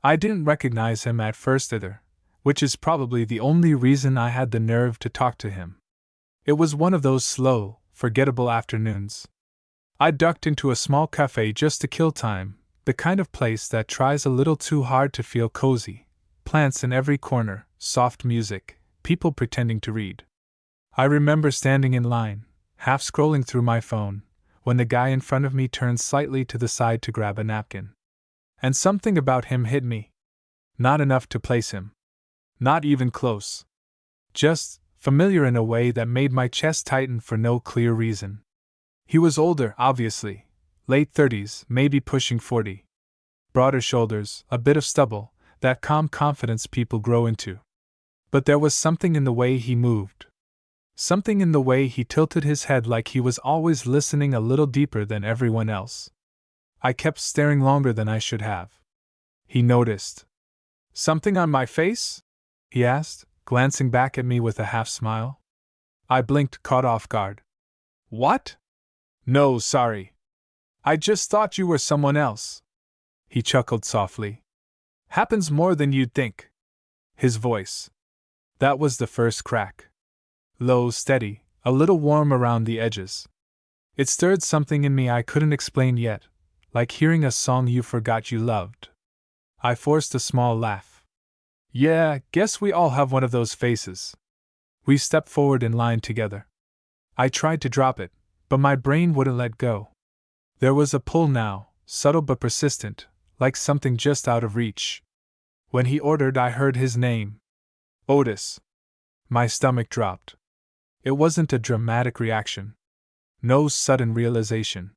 I didn't recognize him at first either, which is probably the only reason I had the nerve to talk to him. It was one of those slow, forgettable afternoons. I ducked into a small cafe just to kill time, the kind of place that tries a little too hard to feel cozy. Plants in every corner, soft music, people pretending to read. I remember standing in line, half scrolling through my phone, when the guy in front of me turned slightly to the side to grab a napkin. And something about him hit me. Not enough to place him. Not even close. Just familiar in a way that made my chest tighten for no clear reason. He was older, obviously. Late 30s, maybe pushing 40. Broader shoulders, a bit of stubble, that calm confidence people grow into. But there was something in the way he moved. Something in the way he tilted his head like he was always listening a little deeper than everyone else. I kept staring longer than I should have. He noticed. "Something on my face?" he asked, glancing back at me with a half smile. I blinked, caught off guard. "What?" "No, sorry. I just thought you were someone else." He chuckled softly. "Happens more than you'd think." His voice. That was the first crack. Low, steady, a little warm around the edges. It stirred something in me I couldn't explain yet, like hearing a song you forgot you loved. I forced a small laugh. "Yeah, guess we all have one of those faces." We stepped forward in line together. I tried to drop it, but my brain wouldn't let go. There was a pull now, subtle but persistent, like something just out of reach. When he ordered, I heard his name. Otis. My stomach dropped. It wasn't a dramatic reaction. No sudden realization.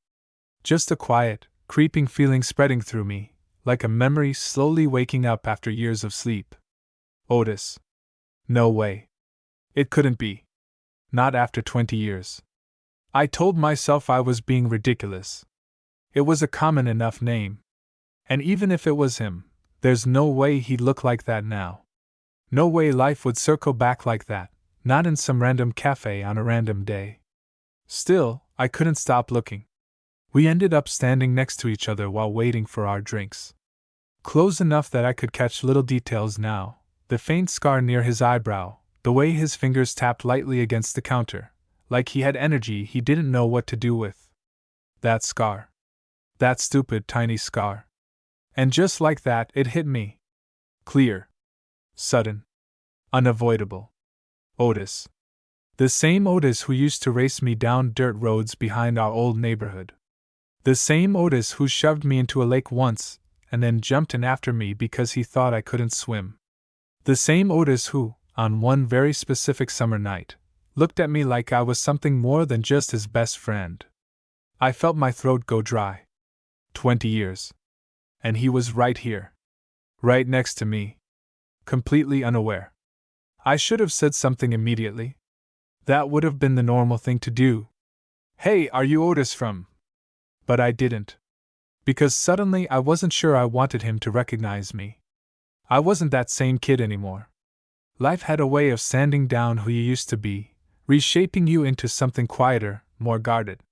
Just a quiet, creeping feeling spreading through me, like a memory slowly waking up after years of sleep. Otis. No way. It couldn't be. Not after 20 years. I told myself I was being ridiculous. It was a common enough name. And even if it was him, there's no way he'd look like that now. No way life would circle back like that, not in some random cafe on a random day. Still, I couldn't stop looking. We ended up standing next to each other while waiting for our drinks. Close enough that I could catch little details now, the faint scar near his eyebrow, the way his fingers tapped lightly against the counter, like he had energy he didn't know what to do with. That scar. That stupid tiny scar. And just like that, it hit me. Clear. Sudden. Unavoidable. Otis. The same Otis who used to race me down dirt roads behind our old neighborhood. The same Otis who shoved me into a lake once, and then jumped in after me because he thought I couldn't swim. The same Otis who, on one very specific summer night, looked at me like I was something more than just his best friend. I felt my throat go dry. 20 years. And he was right here. Right next to me. Completely unaware. I should have said something immediately. That would have been the normal thing to do. "Hey, are you Otis from?" But I didn't. Because suddenly I wasn't sure I wanted him to recognize me. I wasn't that same kid anymore. Life had a way of sanding down who you used to be, reshaping you into something quieter, more guarded.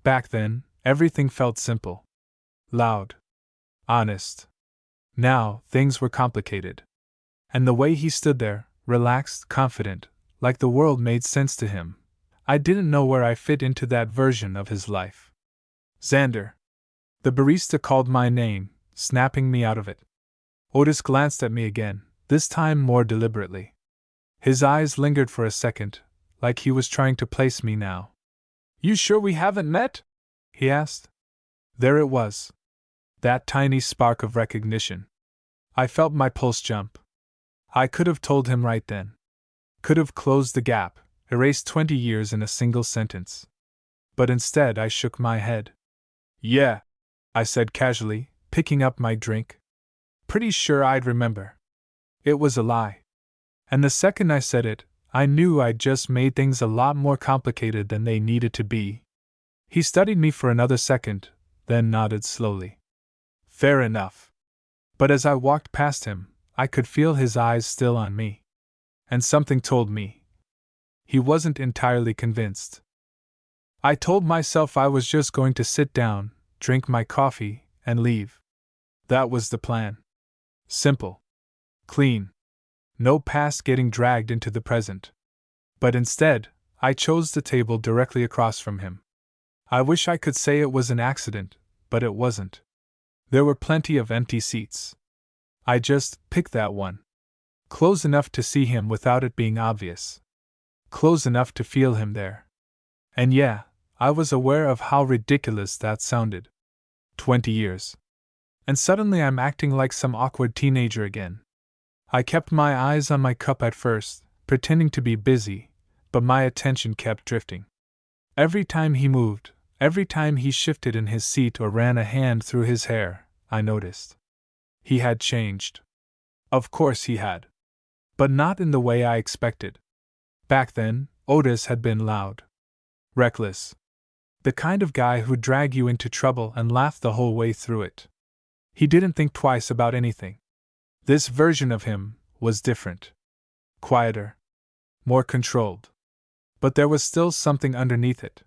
Back then, everything felt simple. Loud. Honest. Now, things were complicated. And the way he stood there, relaxed, confident, like the world made sense to him, I didn't know where I fit into that version of his life. "Xander." The barista called my name, snapping me out of it. Otis glanced at me again, this time more deliberately. His eyes lingered for a second, like he was trying to place me now. "You sure we haven't met?" he asked. There it was. That tiny spark of recognition. I felt my pulse jump. I could have told him right then. Could have closed the gap, erased 20 years in a single sentence. But instead I shook my head. "Yeah," I said casually, picking up my drink. Pretty sure I'd remember. It was a lie. And the second I said it, I knew I'd just made things a lot more complicated than they needed to be. He studied me for another second, then nodded slowly. "Fair enough." But as I walked past him, I could feel his eyes still on me. And something told me he wasn't entirely convinced. I told myself I was just going to sit down, drink my coffee, and leave. That was the plan. Simple. Clean. No past getting dragged into the present. But instead, I chose the table directly across from him. I wish I could say it was an accident, but it wasn't. There were plenty of empty seats. I just picked that one. Close enough to see him without it being obvious. Close enough to feel him there. And yeah, I was aware of how ridiculous that sounded. 20 years. And suddenly I'm acting like some awkward teenager again. I kept my eyes on my cup at first, pretending to be busy, but my attention kept drifting. Every time he moved, every time he shifted in his seat or ran a hand through his hair, I noticed. He had changed. Of course he had. But not in the way I expected. Back then, Otis had been loud. Reckless. The kind of guy who'd drag you into trouble and laugh the whole way through it. He didn't think twice about anything. This version of him was different. Quieter. More controlled. But there was still something underneath it.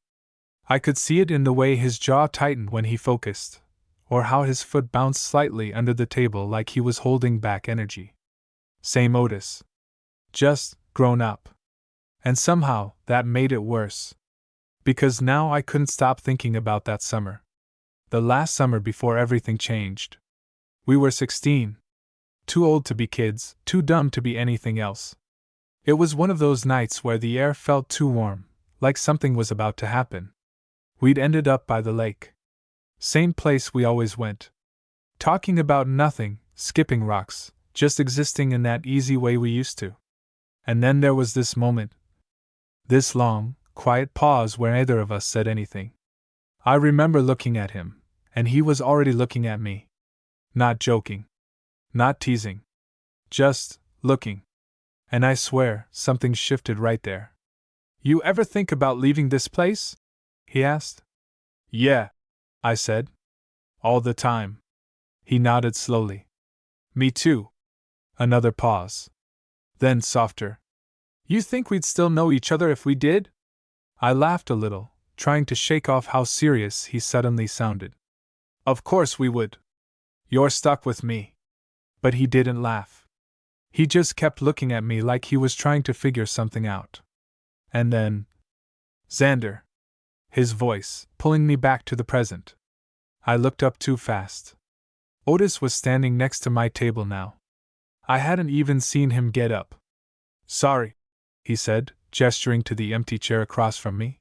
I could see it in the way his jaw tightened when he focused, or how his foot bounced slightly under the table like he was holding back energy. Same Otis. Just grown up. And somehow, that made it worse. Because now I couldn't stop thinking about that summer. The last summer before everything changed. We were 16. Too old to be kids, too dumb to be anything else. It was one of those nights where the air felt too warm, like something was about to happen. We'd ended up by the lake. Same place we always went. Talking about nothing, skipping rocks, just existing in that easy way we used to. And then there was this moment. This long, quiet pause where neither of us said anything. I remember looking at him, and he was already looking at me. Not joking. Not teasing. Just looking. And I swear, something shifted right there. You ever think about leaving this place? He asked. Yeah, I said. All the time. He nodded slowly. Me too. Another pause. Then softer. You think we'd still know each other if we did? I laughed a little, trying to shake off how serious he suddenly sounded. Of course we would. You're stuck with me. But he didn't laugh. He just kept looking at me like he was trying to figure something out. And then, Xander. His voice, pulling me back to the present. I looked up too fast. Otis was standing next to my table now. I hadn't even seen him get up. Sorry, he said, gesturing to the empty chair across from me.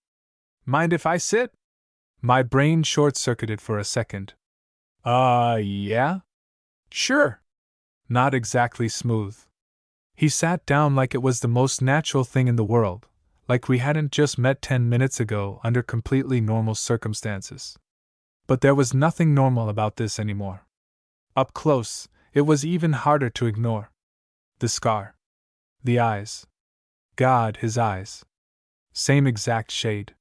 Mind if I sit? My brain short-circuited for a second. Yeah? Sure. Not exactly smooth. He sat down like it was the most natural thing in the world, like we hadn't just met 10 minutes ago under completely normal circumstances. But there was nothing normal about this anymore. Up close, it was even harder to ignore. The scar. The eyes. God, his eyes. Same exact shade.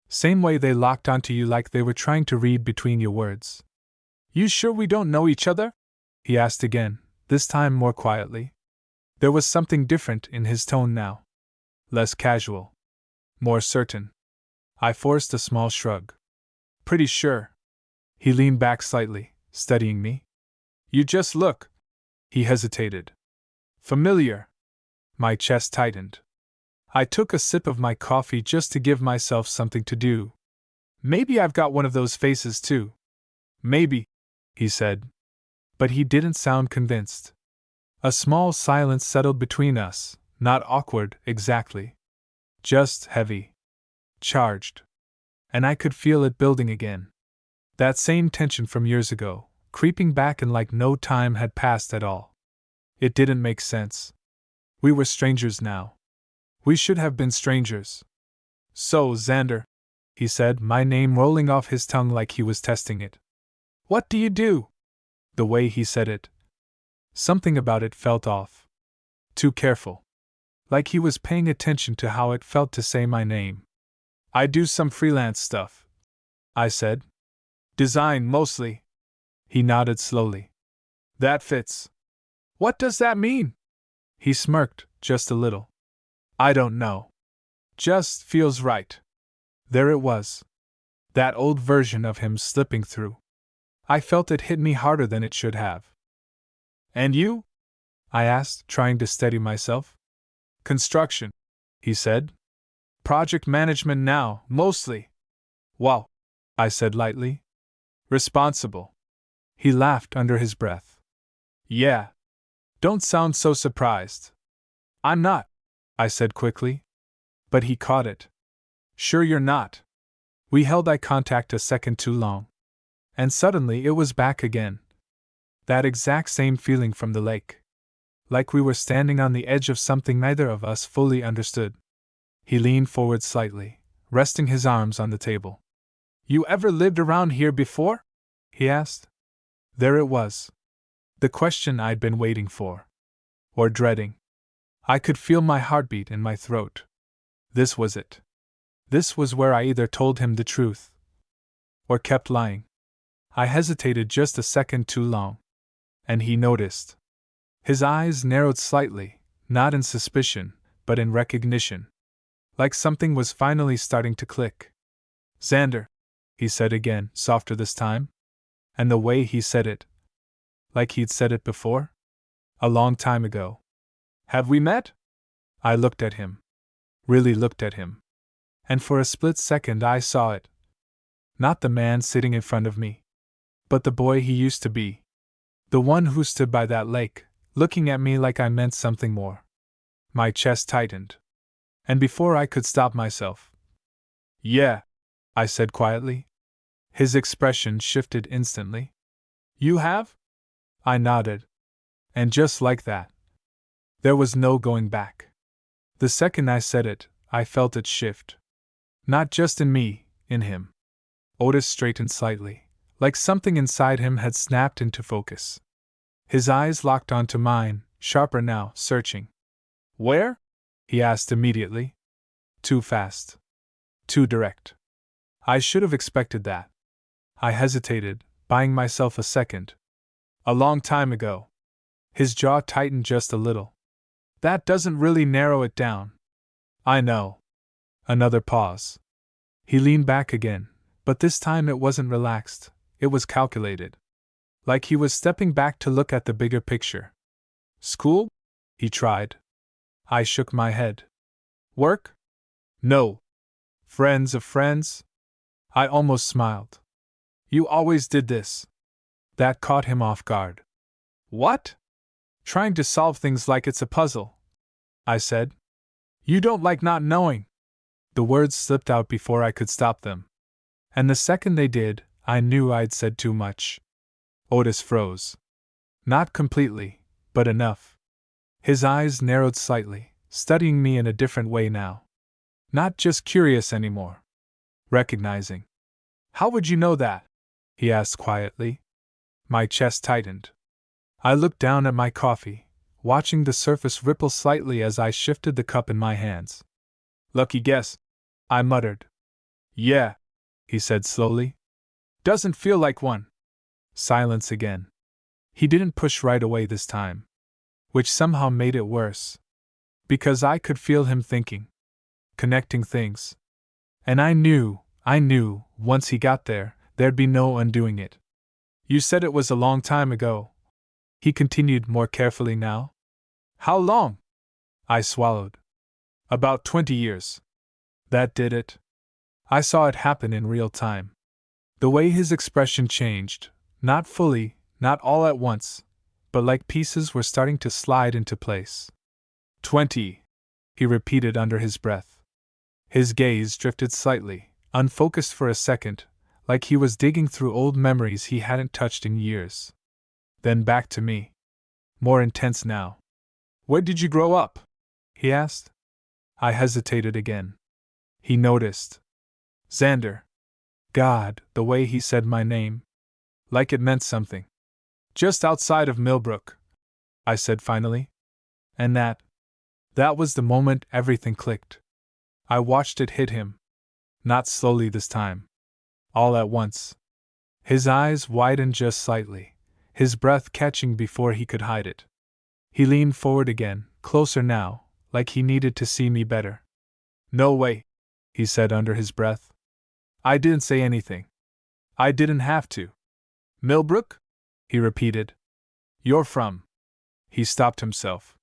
Same way they locked onto you like they were trying to read between your words. You sure we don't know each other? He asked again, this time more quietly. There was something different in his tone now. Less casual. More certain. I forced a small shrug. Pretty sure. He leaned back slightly, studying me. You just look. He hesitated. Familiar. My chest tightened. I took a sip of my coffee just to give myself something to do. Maybe I've got one of those faces too. Maybe, he said. But he didn't sound convinced. A small silence settled between us, not awkward exactly. Just heavy. Charged. And I could feel it building again. That same tension from years ago, creeping back and like no time had passed at all. It didn't make sense. We were strangers now. We should have been strangers. So, Xander, he said, my name rolling off his tongue like he was testing it. What do you do? The way he said it. Something about it felt off. Too careful. Like he was paying attention to how it felt to say my name. I do some freelance stuff, I said. Design, mostly. He nodded slowly. That fits. What does that mean? He smirked, just a little. I don't know. Just feels right. There it was. That old version of him slipping through. I felt it hit me harder than it should have. And you? I asked, trying to steady myself. Construction, he said. Project management now, mostly. Wow, I said lightly. Responsible. He laughed under his breath. Yeah. Don't sound so surprised. I'm not, I said quickly. But he caught it. Sure you're not. We held eye contact a second too long. And suddenly it was back again. That exact same feeling from the lake. Like we were standing on the edge of something neither of us fully understood. He leaned forward slightly, resting his arms on the table. You ever lived around here before? He asked. There it was. The question I'd been waiting for. Or dreading. I could feel my heartbeat in my throat. This was it. This was where I either told him the truth or kept lying. I hesitated just a second too long. And he noticed. His eyes narrowed slightly, not in suspicion, but in recognition. Like something was finally starting to click. Xander, he said again, softer this time. And the way he said it. Like he'd said it before? A long time ago. Have we met? I looked at him. Really looked at him. And for a split second I saw it. Not the man sitting in front of me. But the boy he used to be. The one who stood by that lake, looking at me like I meant something more. My chest tightened. And before I could stop myself. Yeah, I said quietly. His expression shifted instantly. You have? I nodded. And just like that. There was no going back. The second I said it, I felt it shift. Not just in me, in him. Otis straightened slightly, like something inside him had snapped into focus. His eyes locked onto mine, sharper now, searching. Where? He asked immediately. Too fast. Too direct. I should have expected that. I hesitated, buying myself a second. A long time ago. His jaw tightened just a little. That doesn't really narrow it down. I know. Another pause. He leaned back again, but this time it wasn't relaxed, it was calculated. Like he was stepping back to look at the bigger picture. School? He tried. I shook my head. Work? No. Friends of friends? I almost smiled. You always did this. That caught him off guard. What? Trying to solve things like it's a puzzle, I said. You don't like not knowing. The words slipped out before I could stop them. And the second they did, I knew I'd said too much. Otis froze. Not completely, but enough. His eyes narrowed slightly, studying me in a different way now. Not just curious anymore. Recognizing. How would you know that? He asked quietly. My chest tightened. I looked down at my coffee, watching the surface ripple slightly as I shifted the cup in my hands. Lucky guess, I muttered. Yeah, he said slowly. Doesn't feel like one. Silence again. He didn't push right away this time, which somehow made it worse. Because I could feel him thinking. Connecting things. And I knew, once he got there, there'd be no undoing it. You said it was a long time ago. He continued more carefully now. How long? I swallowed. About 20 years. That did it. I saw it happen in real time. The way his expression changed, not fully, not all at once, but like pieces were starting to slide into place. 20, he repeated under his breath. His gaze drifted slightly, unfocused for a second, like he was digging through old memories he hadn't touched in years. Then back to me. More intense now. Where did you grow up? He asked. I hesitated again. He noticed. Xander. God, the way he said my name. Like it meant something. Just outside of Millbrook, I said finally. And that was the moment everything clicked. I watched it hit him. Not slowly this time. All at once. His eyes widened just slightly, his breath catching before he could hide it. He leaned forward again, closer now, like he needed to see me better. No way, he said under his breath. I didn't say anything. I didn't have to. Millbrook? He repeated. You're from. He stopped himself.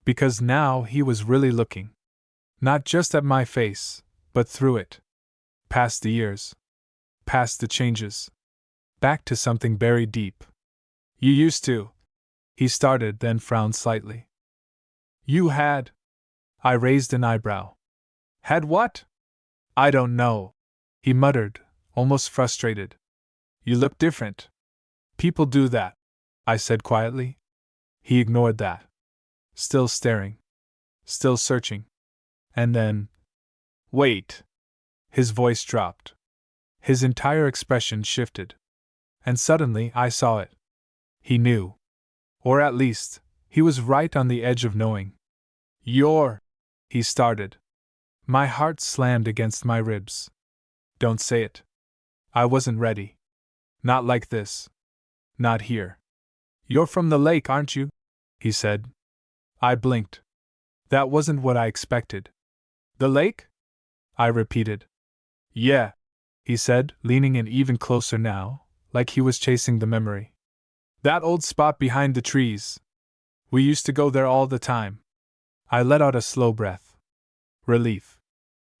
Because now he was really looking. Not just at my face, but through it. Past the years. Past the changes. Back to something buried deep. You used to. He started, then frowned slightly. You had. I raised an eyebrow. Had what? I don't know. He muttered, almost frustrated. You look different. People do that, I said quietly. He ignored that. Still staring. Still searching. And then. Wait. His voice dropped. His entire expression shifted. And suddenly I saw it. He knew. Or at least, he was right on the edge of knowing. You're. He started. My heart slammed against my ribs. Don't say it. I wasn't ready. Not like this. Not here. You're from the lake, aren't you? He said. I blinked. That wasn't what I expected. The lake? I repeated. Yeah, he said, leaning in even closer now, like he was chasing the memory. That old spot behind the trees. We used to go there all the time. I let out a slow breath. Relief.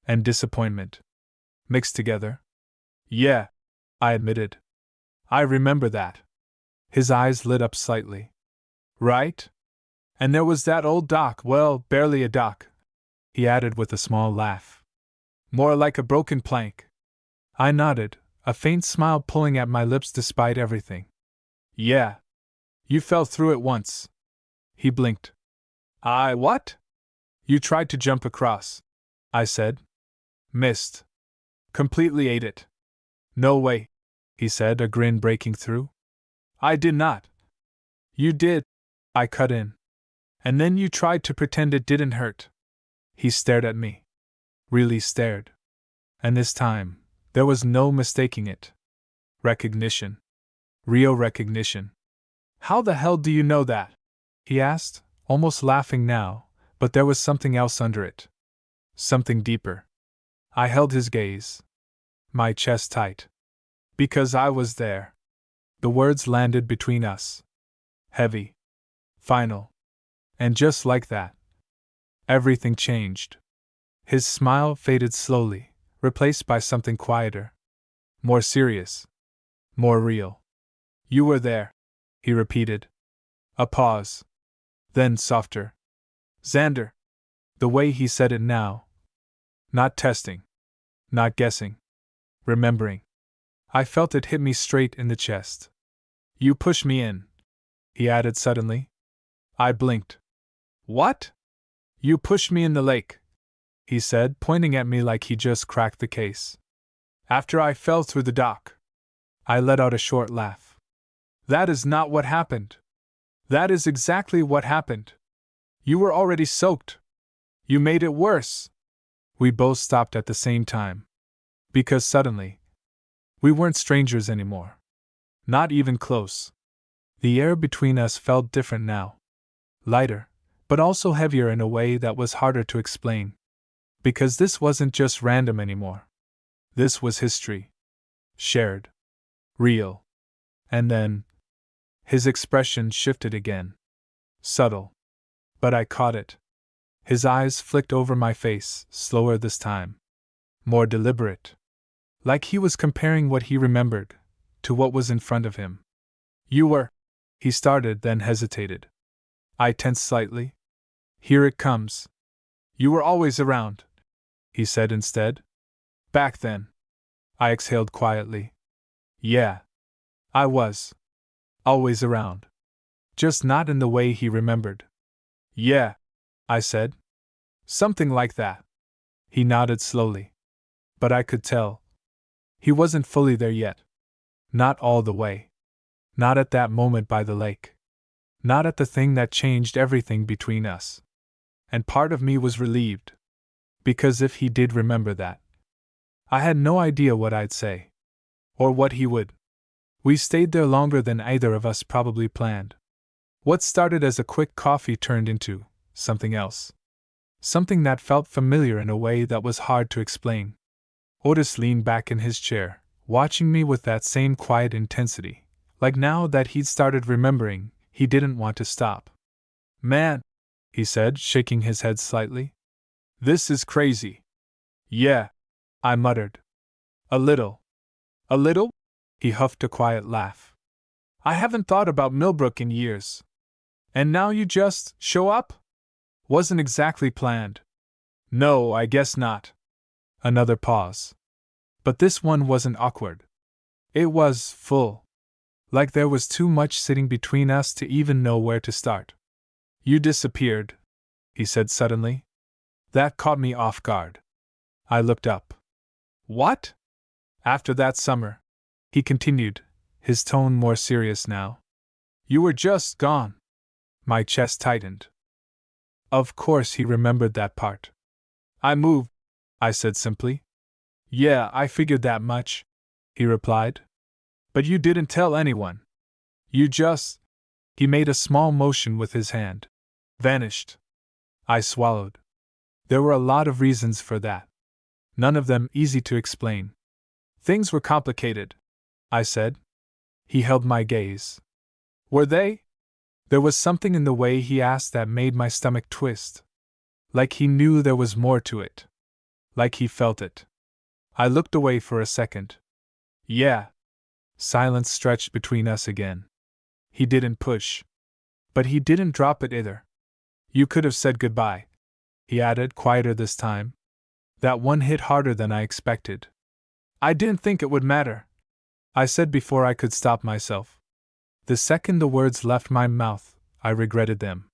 And disappointment. Mixed together. Yeah, I admitted. I remember that. His eyes lit up slightly. Right? And there was that old dock, well, barely a dock, he added with a small laugh. More like a broken plank. I nodded, a faint smile pulling at my lips despite everything. Yeah. You fell through it once. He blinked. I what? You tried to jump across, I said. Missed. Completely ate it. No way, he said, a grin breaking through. I did not. You did, I cut in. And then you tried to pretend it didn't hurt. He stared at me. Really stared. And this time, there was no mistaking it. Recognition. Real recognition. How the hell do you know that? He asked, almost laughing now, but there was something else under it. Something deeper. I held his gaze. My chest tight. Because I was there. The words landed between us. Heavy. Final. And just like that, everything changed. His smile faded slowly, replaced by something quieter. More serious. More real. You were there, he repeated. A pause. Then softer. Xander. The way he said it now. Not testing. Not guessing. Remembering. I felt it hit me straight in the chest. You pushed me in, he added suddenly. I blinked. What? You pushed me in the lake, he said, pointing at me like he just cracked the case. After I fell through the dock. I let out a short laugh. That is not what happened. That is exactly what happened. You were already soaked. You made it worse. We both stopped at the same time. Because suddenly, we weren't strangers anymore. Not even close. The air between us felt different now. Lighter, but also heavier in a way that was harder to explain. Because this wasn't just random anymore. This was history. Shared. Real. And then, his expression shifted again. Subtle. But I caught it. His eyes flicked over my face, slower this time. More deliberate. Like he was comparing what he remembered to what was in front of him. You were. He started, then hesitated. I tensed slightly. Here it comes. You were always around, he said instead. Back then. I exhaled quietly. Yeah. I was. Always around. Just not in the way he remembered. Yeah, I said. Something like that. He nodded slowly. But I could tell. He wasn't fully there yet. Not all the way. Not at that moment by the lake. Not at the thing that changed everything between us. And part of me was relieved. Because if he did remember that, I had no idea what I'd say. Or what he would. We stayed there longer than either of us probably planned. What started as a quick coffee turned into something else. Something that felt familiar in a way that was hard to explain. Otis leaned back in his chair, watching me with that same quiet intensity, like now that he'd started remembering, he didn't want to stop. Man, he said, shaking his head slightly. This is crazy. Yeah, I muttered. A little. A little? He huffed a quiet laugh. I haven't thought about Millbrook in years. And now you just show up? Wasn't exactly planned. No, I guess not. Another pause. But this one wasn't awkward. It was full. Like there was too much sitting between us to even know where to start. You disappeared, he said suddenly. That caught me off guard. I looked up. What? After that summer, he continued, his tone more serious now. You were just gone. My chest tightened. Of course he remembered that part. I moved, I said simply. Yeah, I figured that much, he replied. But you didn't tell anyone. You just. He made a small motion with his hand. Vanished. I swallowed. There were a lot of reasons for that. None of them easy to explain. Things were complicated, I said. He held my gaze. Were they? There was something in the way he asked that made my stomach twist. Like he knew there was more to it. Like he felt it. I looked away for a second. Yeah. Silence stretched between us again. He didn't push. But he didn't drop it either. You could have said goodbye, he added, quieter this time. That one hit harder than I expected. I didn't think it would matter, I said before I could stop myself. The second the words left my mouth, I regretted them.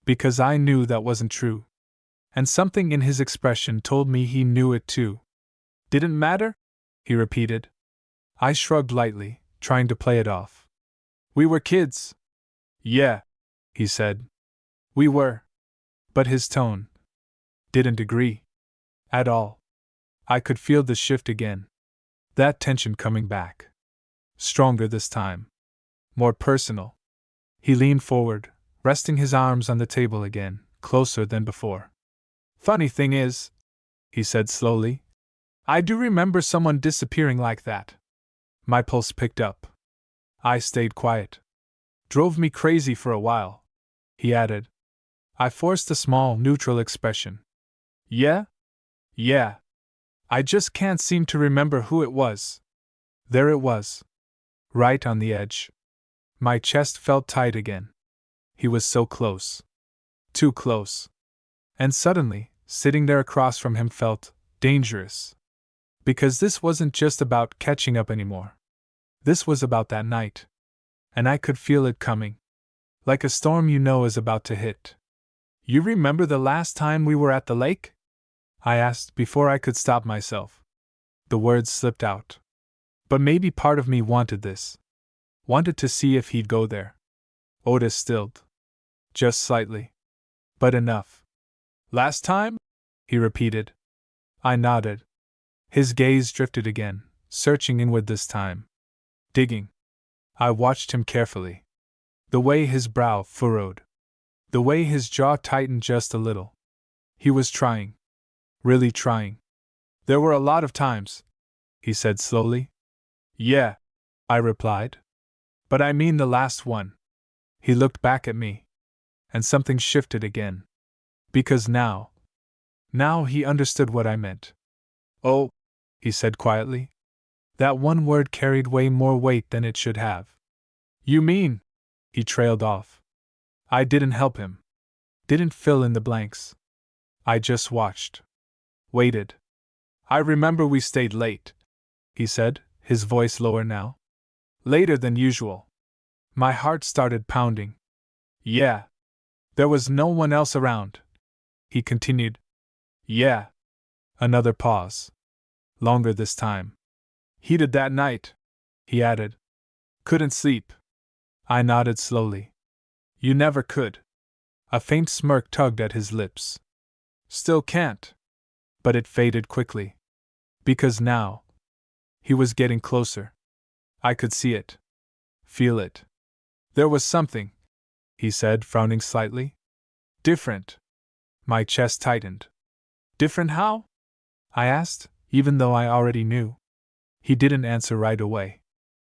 Because I knew that wasn't true. And something in his expression told me he knew it too. Didn't matter? He repeated. I shrugged lightly, trying to play it off. We were kids. Yeah, he said. We were. But his tone didn't agree. At all. I could feel the shift again. That tension coming back. Stronger this time. More personal. He leaned forward, resting his arms on the table again, closer than before. Funny thing is, he said slowly, I do remember someone disappearing like that. My pulse picked up. I stayed quiet. Drove me crazy for a while, he added. I forced a small, neutral expression. Yeah? Yeah. I just can't seem to remember who it was. There it was. Right on the edge. My chest felt tight again. He was so close. Too close. And suddenly, sitting there across from him felt dangerous. Because this wasn't just about catching up anymore. This was about that night. And I could feel it coming. Like a storm you know is about to hit. You remember the last time we were at the lake? I asked before I could stop myself. The words slipped out. But maybe part of me wanted this. Wanted to see if he'd go there. Otis stilled. Just slightly. But enough. Last time? He repeated. I nodded. His gaze drifted again, searching inward this time. Digging. I watched him carefully. The way his brow furrowed. The way his jaw tightened just a little. He was trying. Really trying. There were a lot of times, he said slowly. Yeah, I replied. But I mean the last one. He looked back at me. And something shifted again. Because now he understood what I meant. Oh, he said quietly. That one word carried way more weight than it should have. You mean? He trailed off. I didn't help him. Didn't fill in the blanks. I just watched. Waited. I remember we stayed late, he said, his voice lower now. Later than usual. My heart started pounding. Yeah. There was no one else around, he continued. Yeah. Another pause. Longer this time. Heated that night, he added. Couldn't sleep. I nodded slowly. You never could. A faint smirk tugged at his lips. Still can't. But it faded quickly. Because now he was getting closer. I could see it. Feel it. There was something, he said, frowning slightly. Different. My chest tightened. Different how? I asked, even though I already knew. He didn't answer right away.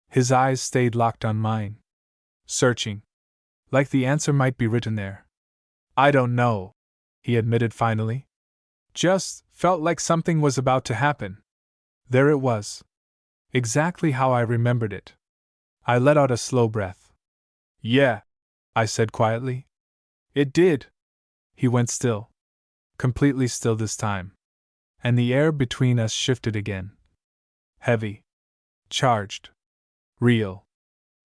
His eyes stayed locked on mine. Searching. Like the answer might be written there. I don't know, he admitted finally. Just felt like something was about to happen. There it was. Exactly how I remembered it. I let out a slow breath. Yeah, I said quietly. It did. He went still. Completely still this time. And the air between us shifted again. Heavy. Charged. Real.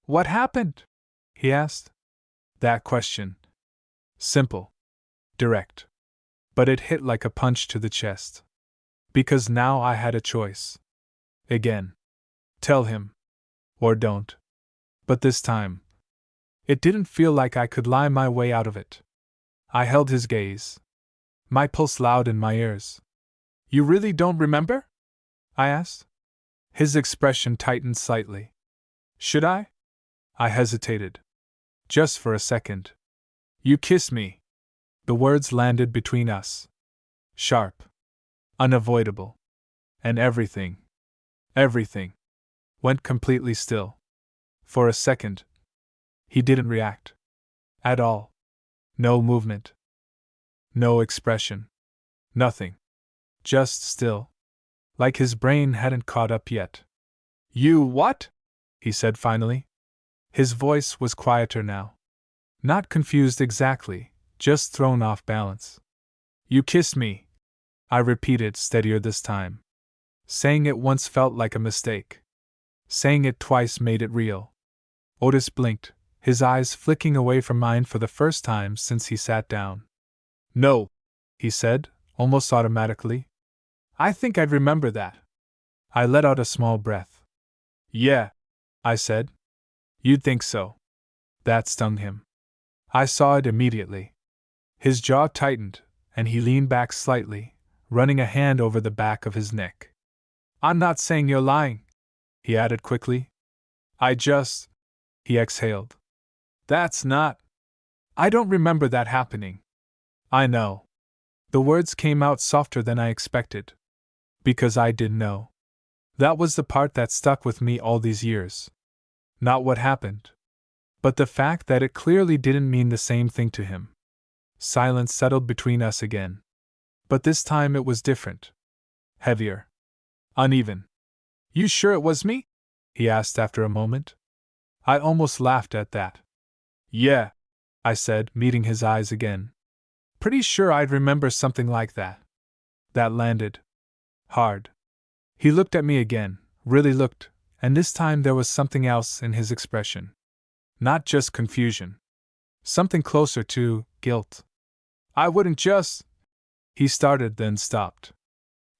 What happened? He asked. That question. Simple. Direct. But it hit like a punch to the chest. Because now I had a choice. Again. Tell him. Or don't. But this time. It didn't feel like I could lie my way out of it. I held his gaze. My pulse loud in my ears. You really don't remember? I asked. His expression tightened slightly. Should I? I hesitated. Just for a second. You kissed me. The words landed between us. Sharp. Unavoidable. And everything. Everything. Went completely still. For a second. He didn't react. At all. No movement. No expression. Nothing. Just still. Like his brain hadn't caught up yet. You what? He said finally. His voice was quieter now. Not confused exactly, just thrown off balance. You kissed me. I repeated, steadier this time. Saying it once felt like a mistake. Saying it twice made it real. Otis blinked, his eyes flicking away from mine for the first time since he sat down. No, he said, almost automatically. I think I'd remember that. I let out a small breath. Yeah, I said. You'd think so. That stung him. I saw it immediately. His jaw tightened, and he leaned back slightly, running a hand over the back of his neck. I'm not saying you're lying, he added quickly. He exhaled. That's not. I don't remember that happening. I know. The words came out softer than I expected. Because I did know. That was the part that stuck with me all these years. Not what happened. But the fact that it clearly didn't mean the same thing to him. Silence settled between us again. But this time it was different. Heavier. Uneven. You sure it was me? He asked after a moment. I almost laughed at that. Yeah, I said, meeting his eyes again. Pretty sure I'd remember something like that. That landed. Hard. He looked at me again, really looked, and this time there was something else in his expression. Not just confusion. Something closer to guilt. I wouldn't just. He started, then stopped.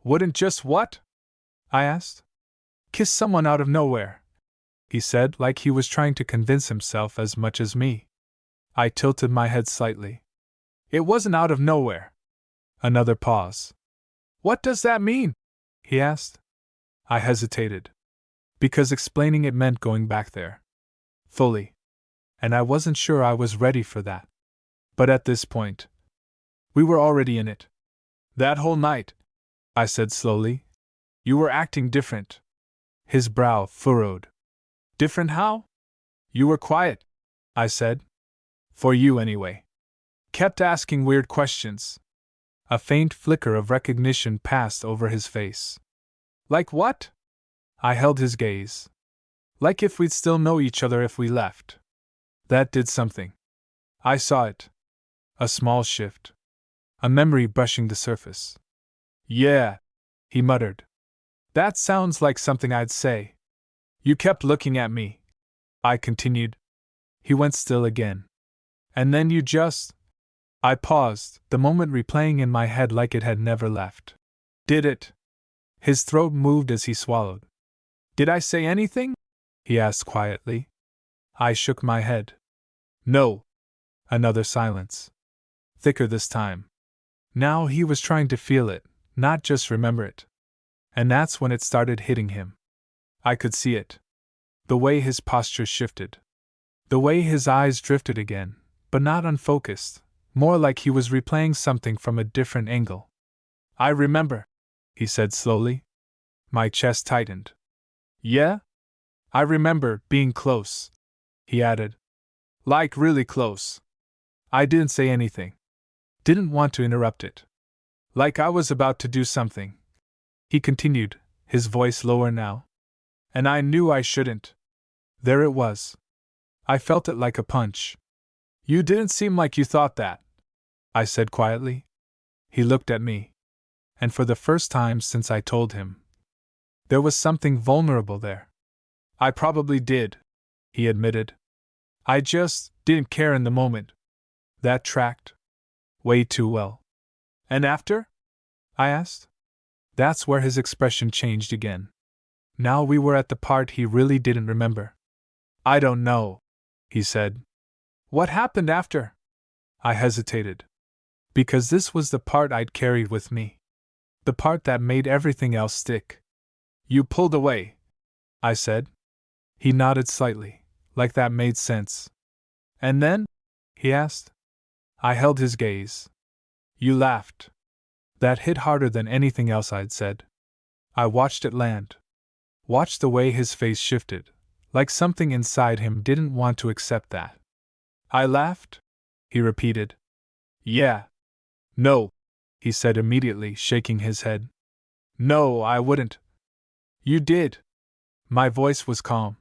Wouldn't just what? I asked. Kiss someone out of nowhere, he said, like he was trying to convince himself as much as me. I tilted my head slightly. It wasn't out of nowhere. Another pause. What does that mean? He asked. I hesitated. Because explaining it meant going back there. Fully. And I wasn't sure I was ready for that. But at this point, we were already in it. That whole night, I said slowly, you were acting different. His brow furrowed. Different how? You were quiet, I said. For you, anyway. Kept asking weird questions. A faint flicker of recognition passed over his face. Like what? I held his gaze. Like if we'd still know each other if we left. That did something. I saw it. A small shift. A memory brushing the surface. Yeah, he muttered. That sounds like something I'd say. You kept looking at me. I continued. He went still again. And then you just. I paused, the moment replaying in my head like it had never left. Did it? His throat moved as he swallowed. Did I say anything? He asked quietly. I shook my head. No. Another silence. Thicker this time. Now he was trying to feel it, not just remember it. And that's when it started hitting him. I could see it. The way his posture shifted. The way his eyes drifted again, but not unfocused, more like he was replaying something from a different angle. I remember, he said slowly. My chest tightened. Yeah? I remember being close, he added. Like really close. I didn't say anything. Didn't want to interrupt it. Like I was about to do something. He continued, his voice lower now. And I knew I shouldn't. There it was. I felt it like a punch. You didn't seem like you thought that, I said quietly. He looked at me. And for the first time since I told him, there was something vulnerable there. I probably did, he admitted. I just didn't care in the moment. That tracked way too well. And after? I asked. That's where his expression changed again. Now we were at the part he really didn't remember. I don't know, he said. What happened after? I hesitated. Because this was the part I'd carried with me. The part that made everything else stick. You pulled away, I said. He nodded slightly, like that made sense. And then? He asked. I held his gaze. You laughed. That hit harder than anything else I'd said. I watched it land. Watched the way his face shifted, like something inside him didn't want to accept that. I laughed? He repeated. Yeah. No, he said immediately, shaking his head. No, I wouldn't. You did. My voice was calm,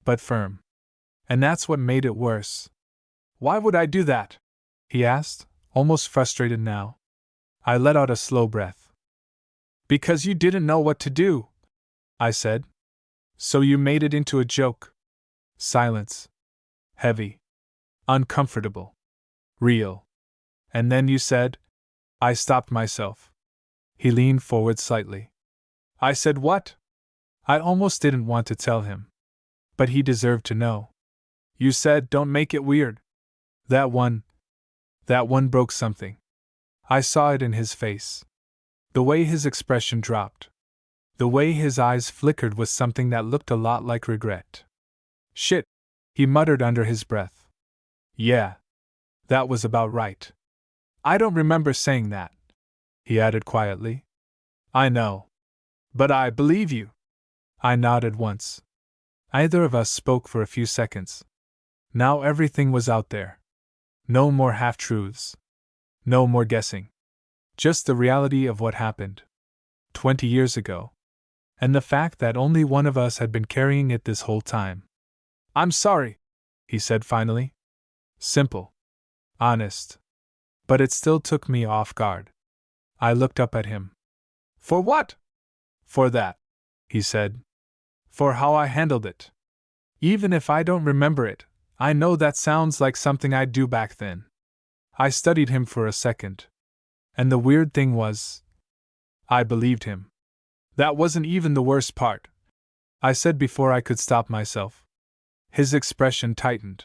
but firm. And that's what made it worse. Why would I do that? He asked, almost frustrated now. I let out a slow breath. Because you didn't know what to do, I said. So you made it into a joke. Silence. Heavy. Uncomfortable. Real. And then you said, I stopped myself. He leaned forward slightly. I said what? I almost didn't want to tell him. But he deserved to know. You said, don't make it weird. That one broke something. I saw it in his face. The way his expression dropped. The way his eyes flickered with something that looked a lot like regret. Shit, he muttered under his breath. Yeah. That was about right. I don't remember saying that, he added quietly. I know. But I believe you. I nodded once. Neither of us spoke for a few seconds. Now everything was out there. No more half-truths. No more guessing. Just the reality of what happened 20 years ago. And the fact that only one of us had been carrying it this whole time. I'm sorry, he said finally. Simple. Honest. But it still took me off guard. I looked up at him. For what? For that, he said. For how I handled it. Even if I don't remember it, I know that sounds like something I'd do back then. I studied him for a second. And the weird thing was, I believed him. That wasn't even the worst part, I said before I could stop myself. His expression tightened.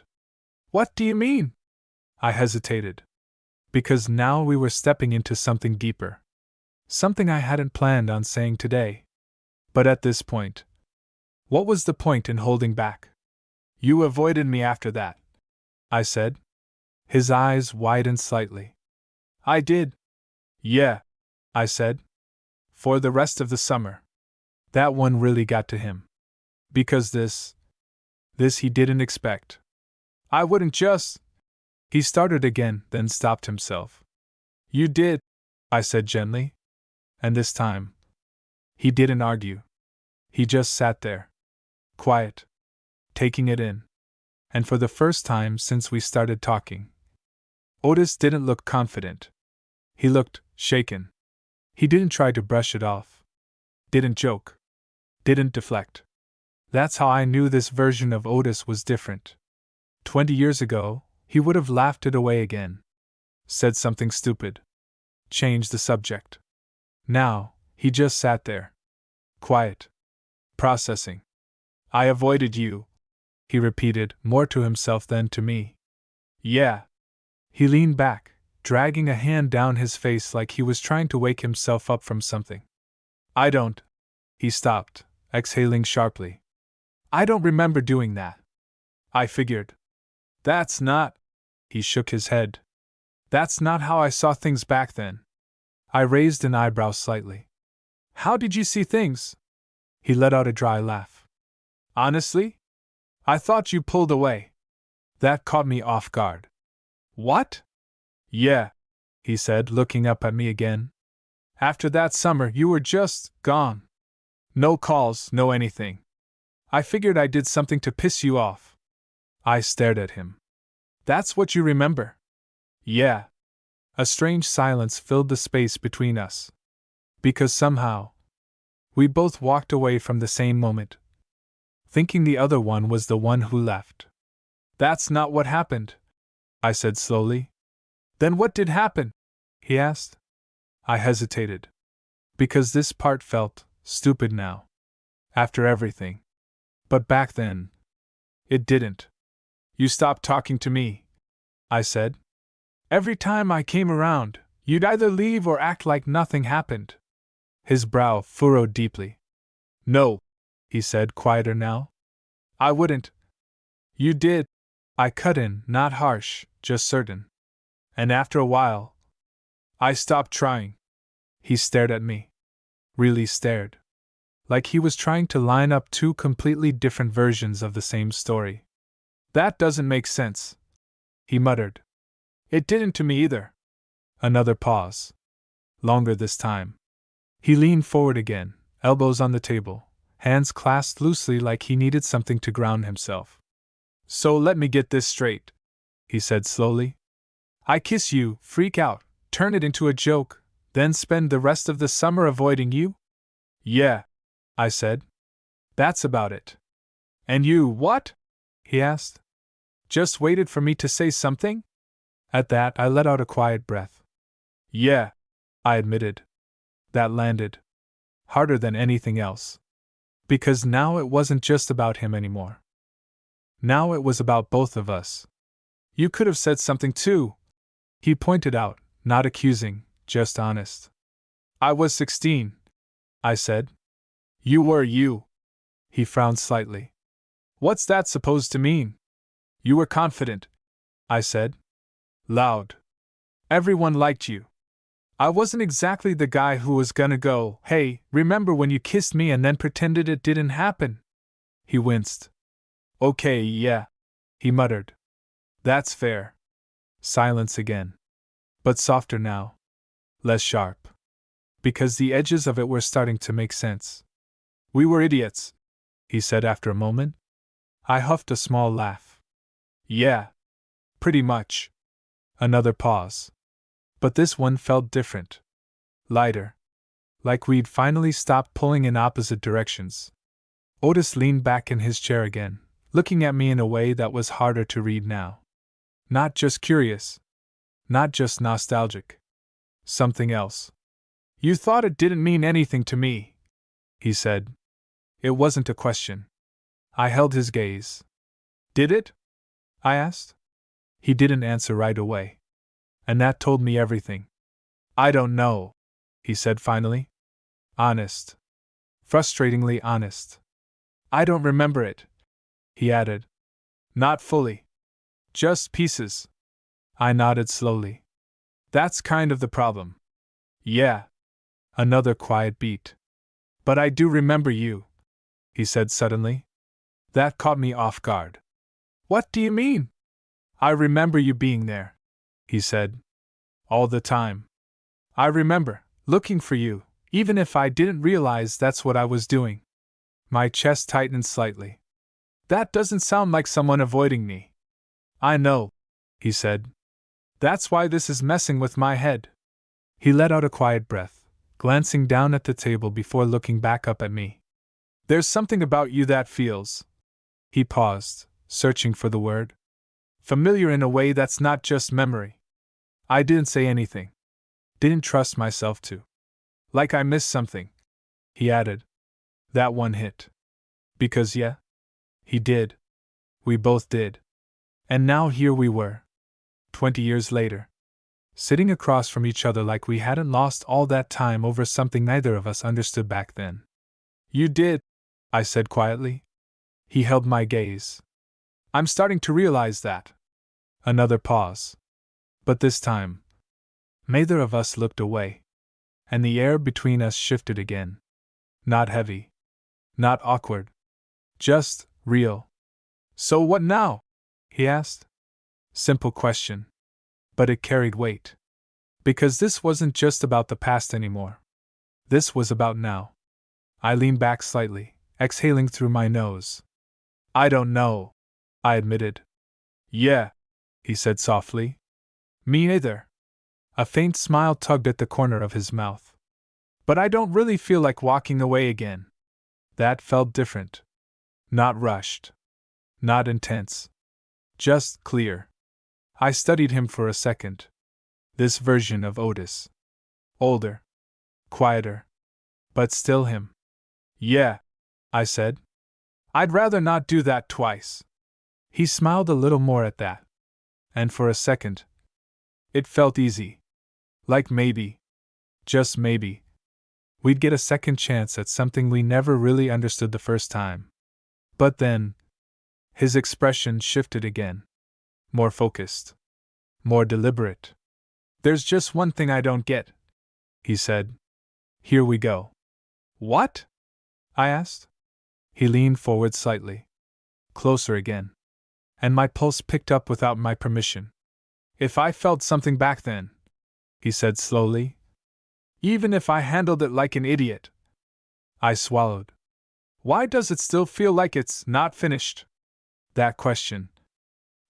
What do you mean? I hesitated. Because now we were stepping into something deeper. Something I hadn't planned on saying today. But at this point, what was the point in holding back? You avoided me after that, I said. His eyes widened slightly. I did. Yeah, I said. For the rest of the summer. That one really got to him. Because this he didn't expect. I wouldn't just. He started again, then stopped himself. You did, I said gently. And this time, he didn't argue. He just sat there. Quiet. Taking it in. And for the first time since we started talking, Otis didn't look confident. He looked shaken. He didn't try to brush it off. Didn't joke. Didn't deflect. That's how I knew this version of Otis was different. 20 years ago, he would have laughed it away again. Said something stupid. Changed the subject. Now, he just sat there. Quiet. Processing. I avoided you, he repeated, more to himself than to me. Yeah. He leaned back, dragging a hand down his face like he was trying to wake himself up from something. I don't. He stopped, exhaling sharply. I don't remember doing that. I figured. That's not. He shook his head. That's not how I saw things back then. I raised an eyebrow slightly. How did you see things? He let out a dry laugh. Honestly? I thought you pulled away. That caught me off guard. What? Yeah, he said, looking up at me again. After that summer, you were just gone. No calls, no anything. I figured I did something to piss you off. I stared at him. That's what you remember? Yeah. A strange silence filled the space between us. Because somehow, we both walked away from the same moment, thinking the other one was the one who left. That's not what happened, I said slowly. Then what did happen? He asked. I hesitated. Because this part felt stupid now. After everything. But back then, it didn't. You stopped talking to me, I said. Every time I came around, you'd either leave or act like nothing happened. His brow furrowed deeply. No, he said, quieter now. I wouldn't. You did. I cut in, not harsh, just certain. And after a while, I stopped trying. He stared at me. Really stared. Like he was trying to line up two completely different versions of the same story. That doesn't make sense, he muttered. It didn't to me either. Another pause. Longer this time. He leaned forward again, elbows on the table, hands clasped loosely like he needed something to ground himself. So let me get this straight, he said slowly. I kiss you, freak out, turn it into a joke, then spend the rest of the summer avoiding you? Yeah, I said. That's about it. And you, what? He asked. Just waited for me to say something? At that, I let out a quiet breath. Yeah, I admitted. That landed. Harder than anything else. Because now it wasn't just about him anymore. Now it was about both of us. You could have said something too, he pointed out, not accusing, just honest. I was 16, I said. You were you. He frowned slightly. What's that supposed to mean? You were confident, I said. Loud. Everyone liked you. I wasn't exactly the guy who was gonna go, hey, remember when you kissed me and then pretended it didn't happen? He winced. Okay, yeah, he muttered. That's fair. Silence again. But softer now. Less sharp. Because the edges of it were starting to make sense. We were idiots, he said after a moment. I huffed a small laugh. Yeah. Pretty much. Another pause. But this one felt different. Lighter. Like we'd finally stopped pulling in opposite directions. Otis leaned back in his chair again, looking at me in a way that was harder to read now. Not just curious. Not just nostalgic. Something else. You thought it didn't mean anything to me, he said. It wasn't a question. I held his gaze. Did it? I asked. He didn't answer right away. And that told me everything. I don't know, he said finally. Honest. Frustratingly honest. I don't remember it, he added. Not fully. Just pieces. I nodded slowly. That's kind of the problem. Yeah. Another quiet beat. But I do remember you, he said suddenly. That caught me off guard. What do you mean? I remember you being there, he said. All the time. I remember looking for you, even if I didn't realize that's what I was doing. My chest tightened slightly. That doesn't sound like someone avoiding me. I know, he said. That's why this is messing with my head. He let out a quiet breath, glancing down at the table before looking back up at me. There's something about you that feels. He paused, searching for the word. Familiar in a way that's not just memory. I didn't say anything. Didn't trust myself to. Like I missed something, he added. That one hit. Because yeah, he did. We both did. And now here we were. 20 years later. Sitting across from each other like we hadn't lost all that time over something neither of us understood back then. You did, I said quietly. He held my gaze. I'm starting to realize that. Another pause. But this time, neither of us looked away. And the air between us shifted again. Not heavy. Not awkward. Just real. So what now? He asked. Simple question. But it carried weight. Because this wasn't just about the past anymore. This was about now. I leaned back slightly, exhaling through my nose. I don't know, I admitted. Yeah, he said softly. Me neither. A faint smile tugged at the corner of his mouth. But I don't really feel like walking away again. That felt different. Not rushed. Not intense. Just clear. I studied him for a second. This version of Otis. Older. Quieter. But still him. Yeah, I said. I'd rather not do that twice. He smiled a little more at that. And for a second, it felt easy. Like maybe, just maybe, we'd get a second chance at something we never really understood the first time. But then, his expression shifted again. More focused. More deliberate. There's just one thing I don't get, he said. Here we go. What? I asked. He leaned forward slightly. Closer again. And my pulse picked up without my permission. If I felt something back then, he said slowly, even if I handled it like an idiot. I swallowed. Why does it still feel like it's not finished? That question.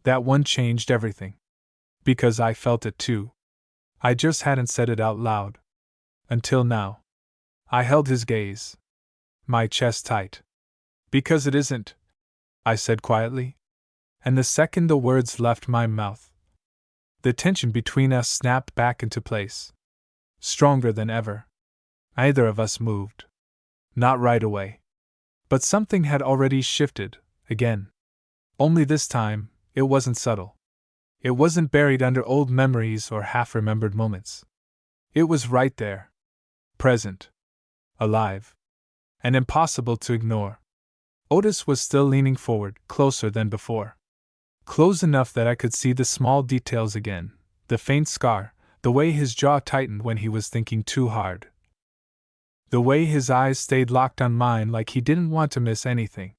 That one changed everything. Because I felt it too. I just hadn't said it out loud. Until now. I held his gaze. My chest tight. Because it isn't, I said quietly. And the second the words left my mouth, the tension between us snapped back into place. Stronger than ever. Neither of us moved. Not right away. But something had already shifted, again. Only this time, it wasn't subtle. It wasn't buried under old memories or half-remembered moments. It was right there. Present. Alive. And impossible to ignore. Otis was still leaning forward, closer than before. Close enough that I could see the small details again, the faint scar, the way his jaw tightened when he was thinking too hard. The way his eyes stayed locked on mine like he didn't want to miss anything.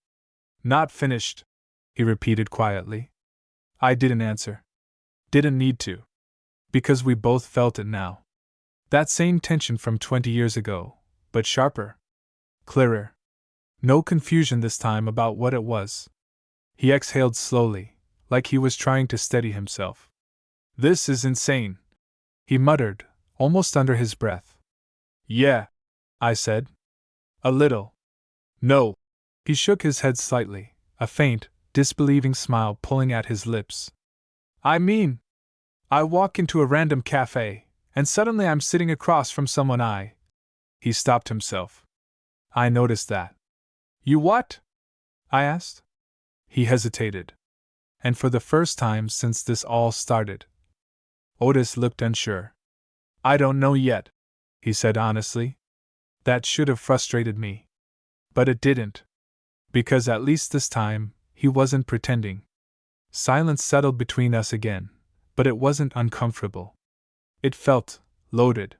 Not finished, he repeated quietly. I didn't answer. Didn't need to. Because we both felt it now. That same tension from 20 years ago, but sharper. Clearer. No confusion this time about what it was. He exhaled slowly, like he was trying to steady himself. This is insane, he muttered, almost under his breath. Yeah, I said. A little. No. He shook his head slightly, a faint, disbelieving smile pulling at his lips. I mean, I walk into a random cafe, and suddenly I'm sitting across from someone I. He stopped himself. I noticed that. You what? I asked. He hesitated. And for the first time since this all started, Otis looked unsure. I don't know yet, he said honestly. That should have frustrated me. But it didn't. Because at least this time, he wasn't pretending. Silence settled between us again, but it wasn't uncomfortable. It felt loaded.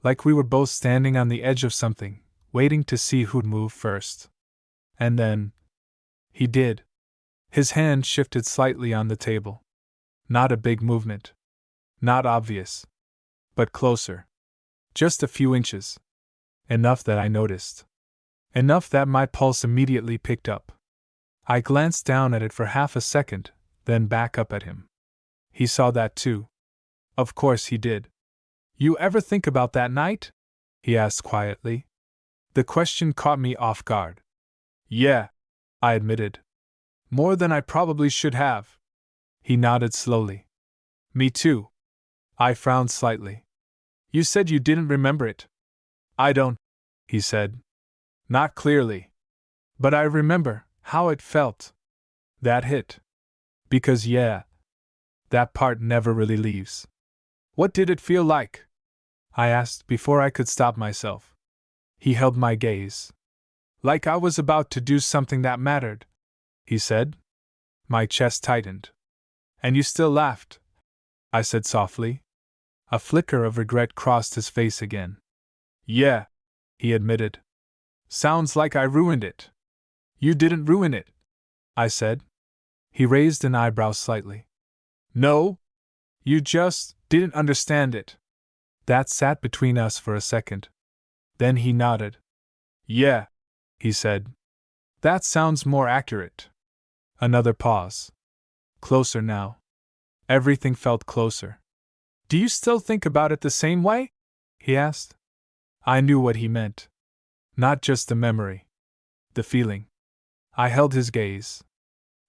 Like we were both standing on the edge of something, waiting to see who'd move first. And then, he did. His hand shifted slightly on the table. Not a big movement. Not obvious. But closer. Just a few inches. Enough that I noticed. Enough that my pulse immediately picked up. I glanced down at it for half a second, then back up at him. He saw that too. Of course he did. You ever think about that night? He asked quietly. The question caught me off guard. Yeah, I admitted. More than I probably should have. He nodded slowly. Me too. I frowned slightly. You said you didn't remember it. I don't, he said. Not clearly. But I remember how it felt. That hit. Because yeah, that part never really leaves. What did it feel like? I asked before I could stop myself. He held my gaze. Like I was about to do something that mattered, he said. My chest tightened. And you still laughed, I said softly. A flicker of regret crossed his face again. Yeah, he admitted. Sounds like I ruined it. You didn't ruin it, I said. He raised an eyebrow slightly. No? You just didn't understand it. That sat between us for a second. Then he nodded. Yeah, he said. That sounds more accurate. Another pause. Closer now. Everything felt closer. Do you still think about it the same way? He asked. I knew what he meant. Not just the memory. The feeling. I held his gaze.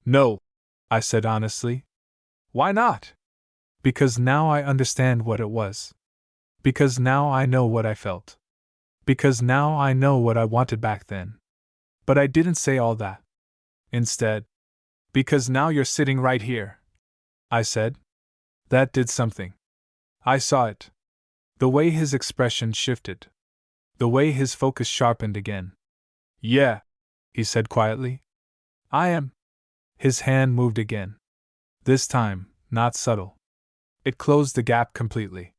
No, I said honestly. Why not? Because now I understand what it was. Because now I know what I felt. Because now I know what I wanted back then. But I didn't say all that. Instead, because now you're sitting right here, I said. That did something. I saw it. The way his expression shifted. The way his focus sharpened again. Yeah, he said quietly. I am. His hand moved again. This time, not subtle. It closed the gap completely.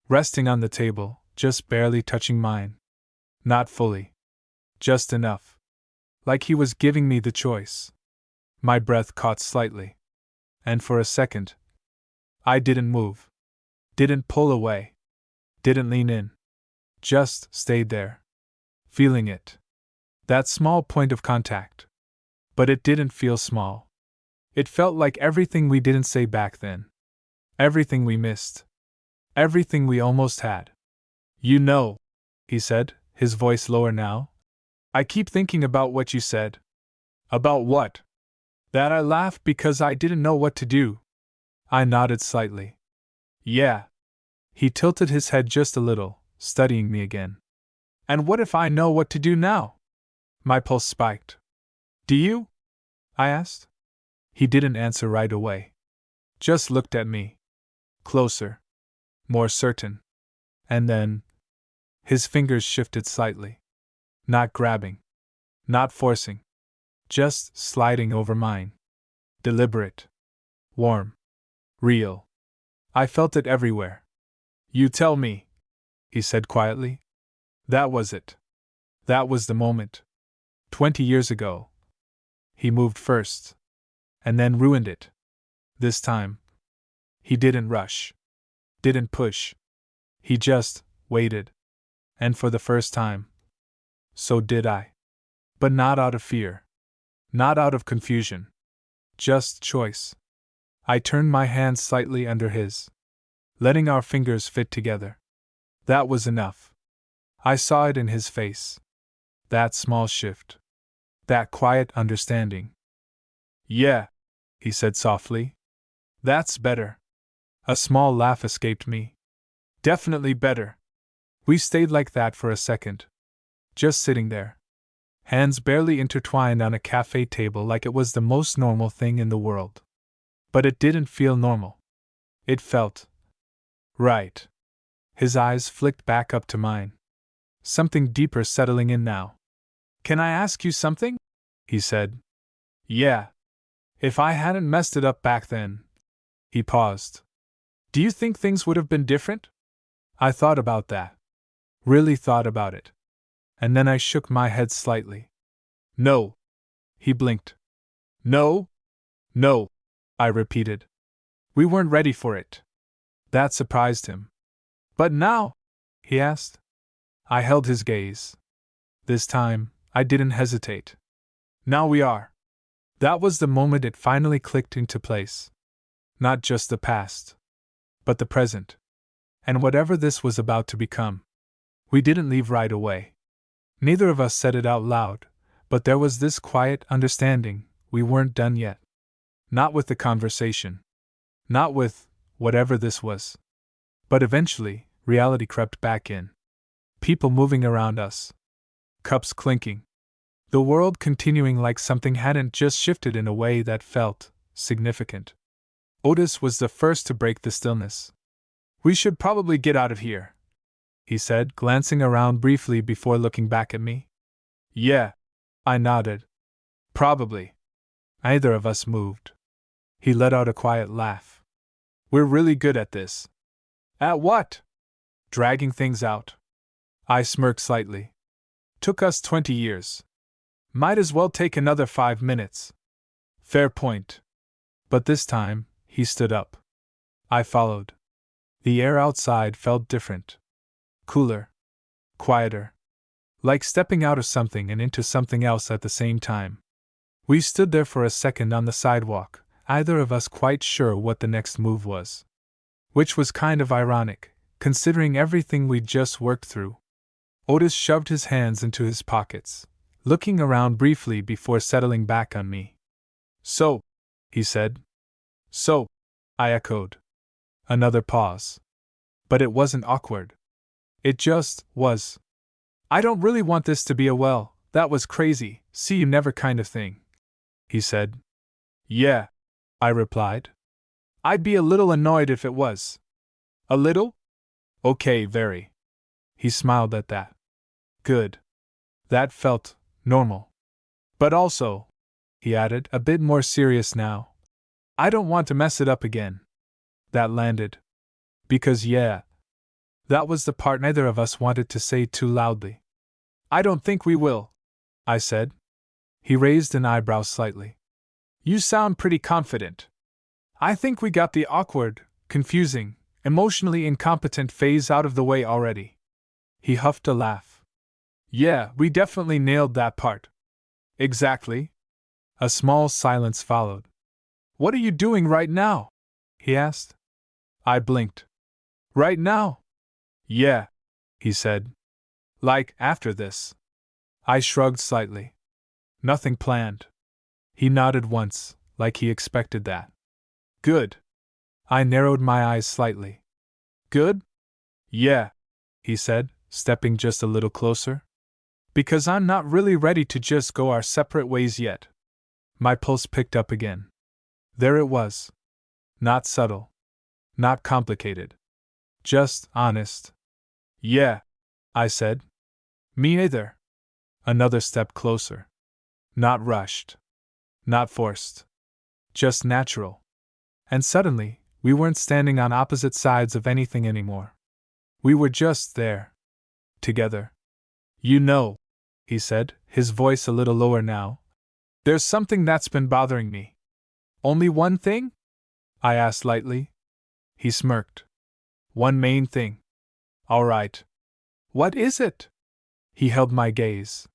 Resting on the table, just barely touching mine. Not fully. Just enough. Like he was giving me the choice. My breath caught slightly. And for a second, I didn't move. Didn't pull away. Didn't lean in. Just stayed there. Feeling it. That small point of contact. But it didn't feel small. It felt like everything we didn't say back then. Everything we missed. Everything we almost had. You know, he said, his voice lower now. I keep thinking about what you said. About what? That I laughed because I didn't know what to do. I nodded slightly. Yeah. He tilted his head just a little, studying me again. And what if I know what to do now? My pulse spiked. Do you? I asked. He didn't answer right away. Just looked at me. Closer. More certain. And then, his fingers shifted slightly. Not grabbing. Not forcing. Just sliding over mine. Deliberate. Warm. Real. I felt it everywhere. You tell me, he said quietly. That was it. That was the moment. 20 years ago. He moved first. And then ruined it. This time. He didn't rush. Didn't push. He just waited. And for the first time. So did I. But not out of fear. Not out of confusion. Just choice. I turned my hand slightly under his, letting our fingers fit together. That was enough. I saw it in his face. That small shift. That quiet understanding. Yeah, he said softly. That's better. A small laugh escaped me. Definitely better. We stayed like that for a second. Just sitting there. Hands barely intertwined on a cafe table like it was the most normal thing in the world. But it didn't feel normal. It felt right. His eyes flicked back up to mine. Something deeper settling in now. Can I ask you something? He said. Yeah. If I hadn't messed it up back then. He paused. Do you think things would have been different? I thought about that. Really thought about it. And then I shook my head slightly. No. He blinked. No? No, I repeated. We weren't ready for it. That surprised him. But now? He asked. I held his gaze. This time, I didn't hesitate. Now we are. That was the moment it finally clicked into place. Not just the past, but the present. And whatever this was about to become. We didn't leave right away. Neither of us said it out loud, but there was this quiet understanding we weren't done yet. Not with the conversation. Not with whatever this was. But eventually, reality crept back in. People moving around us. Cups clinking. The world continuing like something hadn't just shifted in a way that felt significant. Otis was the first to break the stillness. We should probably get out of here, he said, glancing around briefly before looking back at me. Yeah, I nodded. Probably. Neither of us moved. He let out a quiet laugh. We're really good at this. At what? Dragging things out. I smirked slightly. Took us 20 years. Might as well take another 5 minutes. Fair point. But this time, he stood up. I followed. The air outside felt different. Cooler. Quieter. Like stepping out of something and into something else at the same time. We stood there for a second on the sidewalk, either of us quite sure what the next move was. Which was kind of ironic, considering everything we'd just worked through. Otis shoved his hands into his pockets, looking around briefly before settling back on me. "So," he said. "So," I echoed. Another pause. But it wasn't awkward. It just was. "I don't really want this to be a well, that was crazy, see you never kind of thing," he said. "Yeah," I replied. "I'd be a little annoyed if it was." "A little? Okay, very." He smiled at that. Good. That felt normal. "But also," he added, a bit more serious now, "I don't want to mess it up again." That landed. Because yeah. That was the part neither of us wanted to say too loudly. "I don't think we will," I said. He raised an eyebrow slightly. "You sound pretty confident." "I think we got the awkward, confusing, emotionally incompetent phase out of the way already." He huffed a laugh. "Yeah, we definitely nailed that part." "Exactly." A small silence followed. "What are you doing right now?" he asked. I blinked. "Right now?" "Yeah," he said. "Like, after this." I shrugged slightly. "Nothing planned." He nodded once, like he expected that. "Good." I narrowed my eyes slightly. "Good?" "Yeah," he said, stepping just a little closer. "Because I'm not really ready to just go our separate ways yet." My pulse picked up again. There it was. Not subtle. Not complicated. Just honest. "Yeah," I said. "Me either." Another step closer. Not rushed. Not forced. Just natural. And suddenly, we weren't standing on opposite sides of anything anymore. We were just there. Together. "You know," he said, his voice a little lower now, "there's something that's been bothering me." "Only one thing?" I asked lightly. He smirked. "One main thing." "All right." "What is it?" He held my gaze.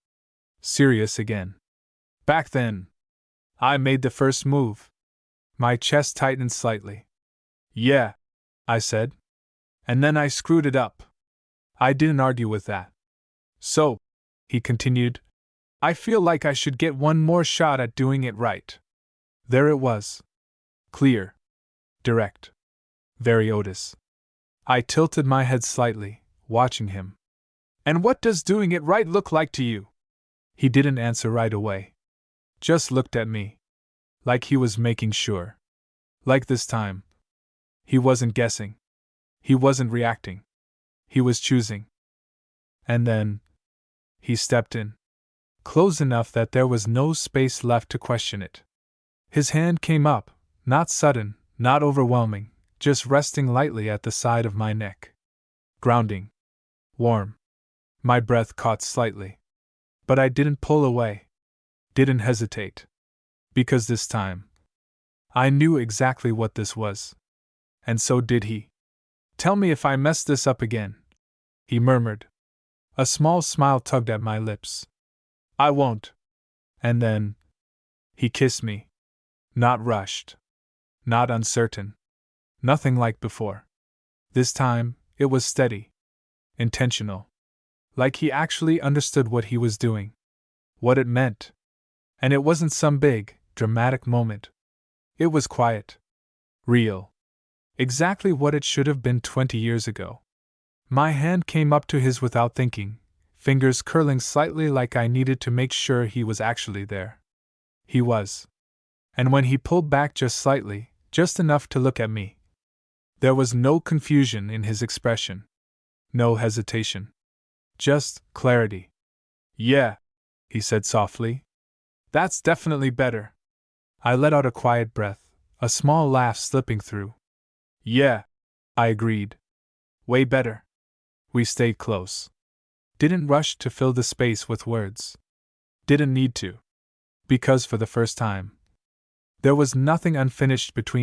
Serious again. "Back then, I made the first move." My chest tightened slightly. "Yeah," I said. "And then I screwed it up." I didn't argue with that. "So," he continued, "I feel like I should get one more shot at doing it right." There it was. Clear. Direct. Very Otis. I tilted my head slightly, watching him. "And what does doing it right look like to you?" He didn't answer right away. Just looked at me. Like he was making sure. Like this time. He wasn't guessing. He wasn't reacting. He was choosing. And then he stepped in. Close enough that there was no space left to question it. His hand came up, not sudden, not overwhelming, just resting lightly at the side of my neck. Grounding. Warm. My breath caught slightly. But I didn't pull away. Didn't hesitate. Because this time, I knew exactly what this was. And so did he. "Tell me if I mess this up again," he murmured. A small smile tugged at my lips. "I won't." And then he kissed me. Not rushed. Not uncertain. Nothing like before. This time, it was steady. Intentional. Like he actually understood what he was doing. What it meant. And it wasn't some big, dramatic moment. It was quiet. Real. Exactly what it should have been 20 years ago. My hand came up to his without thinking, fingers curling slightly like I needed to make sure he was actually there. He was. And when he pulled back just slightly, just enough to look at me, there was no confusion in his expression. No hesitation. Just clarity. "Yeah," he said softly. "That's definitely better." I let out a quiet breath, a small laugh slipping through. "Yeah," I agreed. "Way better." We stayed close. Didn't rush to fill the space with words. Didn't need to. Because for the first time, there was nothing unfinished between